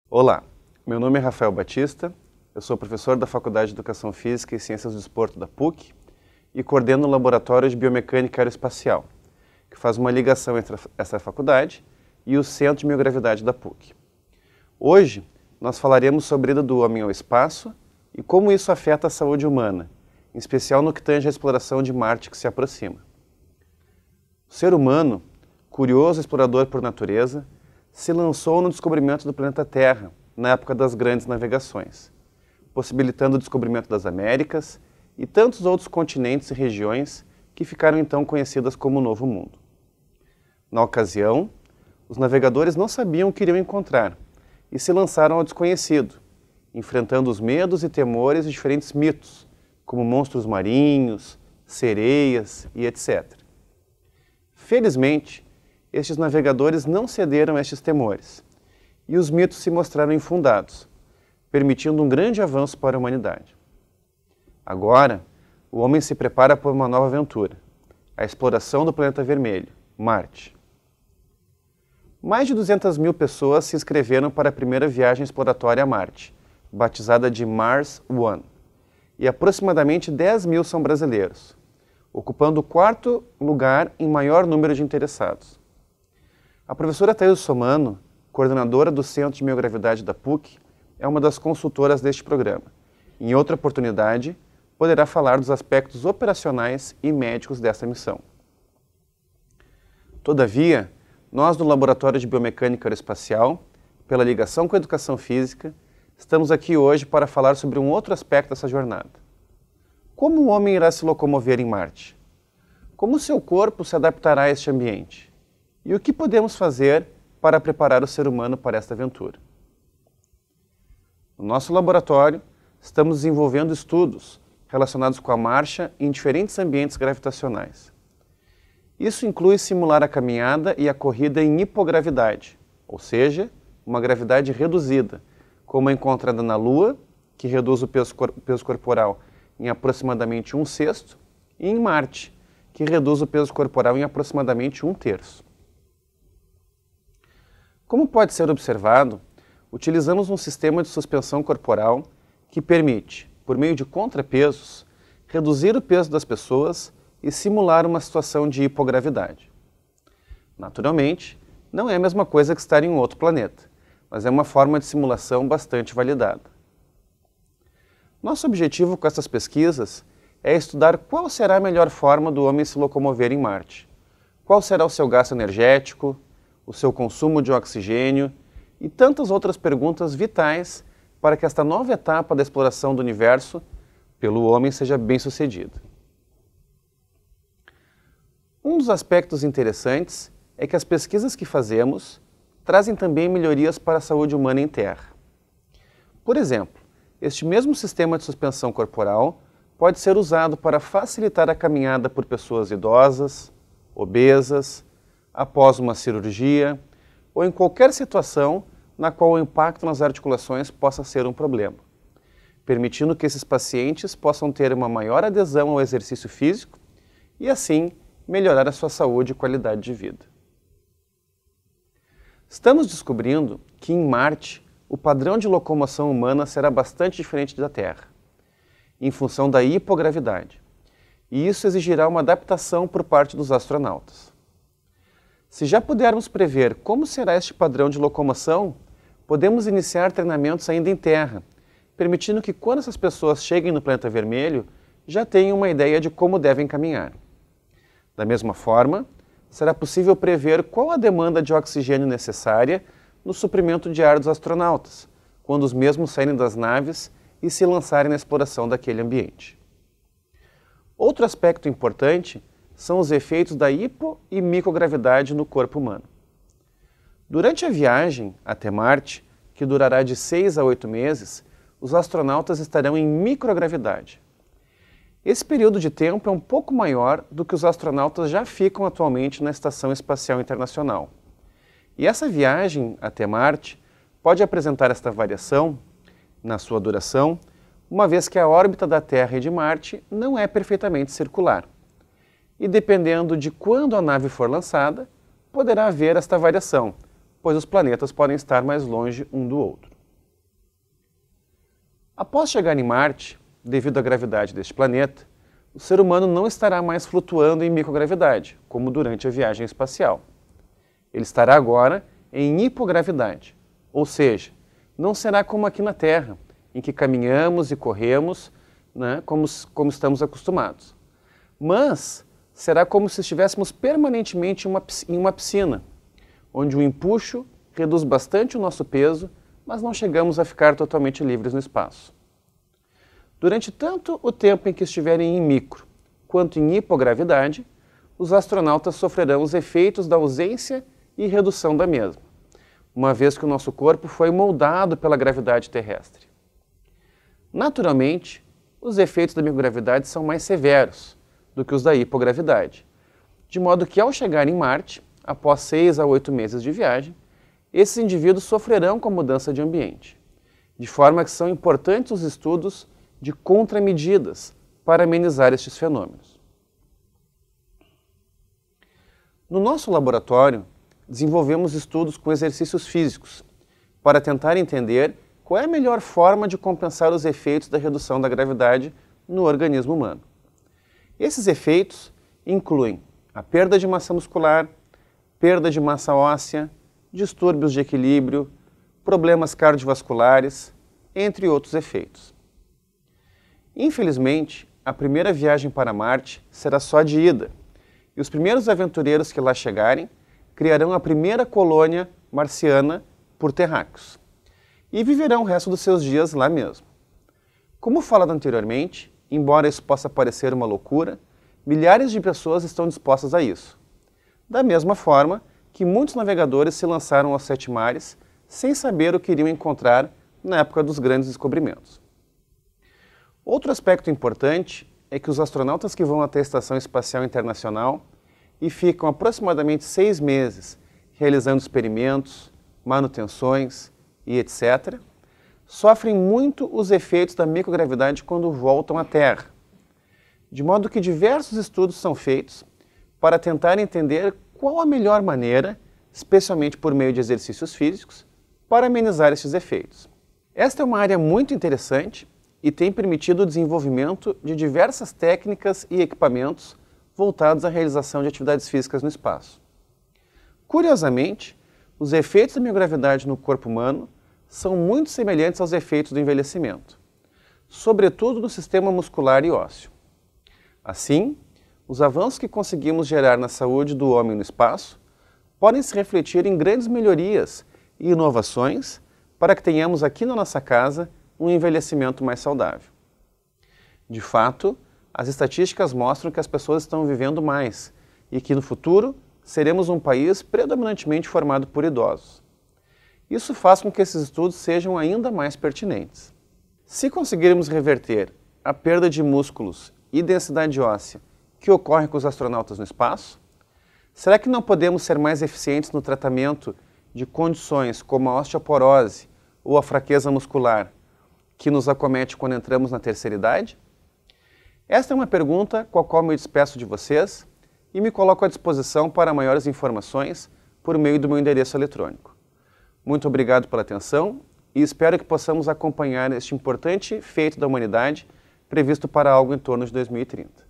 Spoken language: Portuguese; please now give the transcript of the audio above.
Olá, meu nome é Rafael Batista, eu sou professor da Faculdade de Educação Física e Ciências do Desporto da PUC e coordeno o Laboratório de Biomecânica Aeroespacial, que faz uma ligação entre essa faculdade e o Centro de Miogravidade da PUC. Hoje, nós falaremos sobre a ida do homem ao espaço e como isso afeta a saúde humana, em especial no que tange à exploração de Marte que se aproxima. O ser humano, curioso explorador por natureza, se lançou no descobrimento do planeta Terra, na época das grandes navegações, possibilitando o descobrimento das Américas e tantos outros continentes e regiões que ficaram então conhecidas como o Novo Mundo. Na ocasião, os navegadores não sabiam o que iriam encontrar e se lançaram ao desconhecido, enfrentando os medos e temores de diferentes mitos, como monstros marinhos, sereias e etc. Felizmente, estes navegadores não cederam a estes temores, e os mitos se mostraram infundados, permitindo um grande avanço para a humanidade. Agora, o homem se prepara para uma nova aventura, a exploração do planeta vermelho, Marte. Mais de 200 mil pessoas se inscreveram para a primeira viagem exploratória a Marte, batizada de Mars One, e aproximadamente 10 mil são brasileiros, ocupando o quarto lugar em maior número de interessados. A professora Thaís Somano, coordenadora do Centro de Miogravidade da PUC, é uma das consultoras deste programa. Em outra oportunidade, poderá falar dos aspectos operacionais e médicos dessa missão. Todavia, nós do Laboratório de Biomecânica Aeroespacial, pela ligação com a Educação Física, estamos aqui hoje para falar sobre um outro aspecto dessa jornada. Como o homem irá se locomover em Marte? Como seu corpo se adaptará a este ambiente? E o que podemos fazer para preparar o ser humano para esta aventura? No nosso laboratório, estamos desenvolvendo estudos relacionados com a marcha em diferentes ambientes gravitacionais. Isso inclui simular a caminhada e a corrida em hipogravidade, ou seja, uma gravidade reduzida, como a encontrada na Lua, que reduz o peso corporal em aproximadamente 1/6, e em Marte, que reduz o peso corporal em aproximadamente 1/3. Como pode ser observado, utilizamos um sistema de suspensão corporal que permite, por meio de contrapesos, reduzir o peso das pessoas e simular uma situação de hipogravidade. Naturalmente, não é a mesma coisa que estar em um outro planeta, mas é uma forma de simulação bastante validada. Nosso objetivo com essas pesquisas é estudar qual será a melhor forma do homem se locomover em Marte, qual será o seu gasto energético, o seu consumo de oxigênio e tantas outras perguntas vitais para que esta nova etapa da exploração do universo pelo homem seja bem-sucedida. Um dos aspectos interessantes é que as pesquisas que fazemos trazem também melhorias para a saúde humana em Terra. Por exemplo, este mesmo sistema de suspensão corporal pode ser usado para facilitar a caminhada por pessoas idosas, obesas, após uma cirurgia ou em qualquer situação na qual o impacto nas articulações possa ser um problema, permitindo que esses pacientes possam ter uma maior adesão ao exercício físico e, assim, melhorar a sua saúde e qualidade de vida. Estamos descobrindo que em Marte o padrão de locomoção humana será bastante diferente da Terra, em função da hipogravidade, e isso exigirá uma adaptação por parte dos astronautas. Se já pudermos prever como será este padrão de locomoção, podemos iniciar treinamentos ainda em Terra, permitindo que quando essas pessoas cheguem no planeta vermelho, já tenham uma ideia de como devem caminhar. Da mesma forma, será possível prever qual a demanda de oxigênio necessária no suprimento de ar dos astronautas, quando os mesmos saírem das naves e se lançarem na exploração daquele ambiente. Outro aspecto importante são os efeitos da hipo- e microgravidade no corpo humano. Durante a viagem até Marte, que durará de 6 a 8 meses, os astronautas estarão em microgravidade. Esse período de tempo é um pouco maior do que os astronautas já ficam atualmente na Estação Espacial Internacional. E essa viagem até Marte pode apresentar esta variação na sua duração, uma vez que a órbita da Terra e de Marte não é perfeitamente circular. E dependendo de quando a nave for lançada, poderá haver esta variação, pois os planetas podem estar mais longe um do outro. Após chegar em Marte, devido à gravidade deste planeta, o ser humano não estará mais flutuando em microgravidade, como durante a viagem espacial. Ele estará agora em hipogravidade, ou seja, não será como aqui na Terra, em que caminhamos e corremos, né, como estamos acostumados. Mas será como se estivéssemos permanentemente em uma piscina, onde o empuxo reduz bastante o nosso peso, mas não chegamos a ficar totalmente livres no espaço. Durante tanto o tempo em que estiverem em micro quanto em hipogravidade, os astronautas sofrerão os efeitos da ausência e redução da mesma, uma vez que o nosso corpo foi moldado pela gravidade terrestre. Naturalmente, os efeitos da microgravidade são mais severos do que os da hipogravidade, de modo que ao chegar em Marte, após 6 a 8 meses de viagem, esses indivíduos sofrerão com a mudança de ambiente, de forma que são importantes os estudos de contramedidas para amenizar estes fenômenos. No nosso laboratório, desenvolvemos estudos com exercícios físicos para tentar entender qual é a melhor forma de compensar os efeitos da redução da gravidade no organismo humano. Esses efeitos incluem a perda de massa muscular, perda de massa óssea, distúrbios de equilíbrio, problemas cardiovasculares, entre outros efeitos. Infelizmente, a primeira viagem para Marte será só de ida, e os primeiros aventureiros que lá chegarem criarão a primeira colônia marciana por terráqueos, e viverão o resto dos seus dias lá mesmo. Como falado anteriormente, embora isso possa parecer uma loucura, milhares de pessoas estão dispostas a isso. Da mesma forma que muitos navegadores se lançaram aos 7 mares sem saber o que iriam encontrar na época dos grandes descobrimentos. Outro aspecto importante é que os astronautas que vão até a Estação Espacial Internacional e ficam aproximadamente 6 meses realizando experimentos, manutenções e etc., sofrem muito os efeitos da microgravidade quando voltam à Terra, de modo que diversos estudos são feitos para tentar entender qual a melhor maneira, especialmente por meio de exercícios físicos, para amenizar estes efeitos. Esta é uma área muito interessante e tem permitido o desenvolvimento de diversas técnicas e equipamentos voltados à realização de atividades físicas no espaço. Curiosamente, os efeitos da microgravidade no corpo humano são muito semelhantes aos efeitos do envelhecimento, sobretudo no sistema muscular e ósseo. Assim, os avanços que conseguimos gerar na saúde do homem no espaço podem se refletir em grandes melhorias e inovações para que tenhamos aqui na nossa casa um envelhecimento mais saudável. De fato, as estatísticas mostram que as pessoas estão vivendo mais e que no futuro seremos um país predominantemente formado por idosos. Isso faz com que esses estudos sejam ainda mais pertinentes. Se conseguirmos reverter a perda de músculos e densidade óssea que ocorre com os astronautas no espaço, será que não podemos ser mais eficientes no tratamento de condições como a osteoporose ou a fraqueza muscular que nos acomete quando entramos na terceira idade? Esta é uma pergunta com a qual me despeço de vocês e me coloco à disposição para maiores informações por meio do meu endereço eletrônico. Muito obrigado pela atenção e espero que possamos acompanhar este importante feito da humanidade previsto para algo em torno de 2030.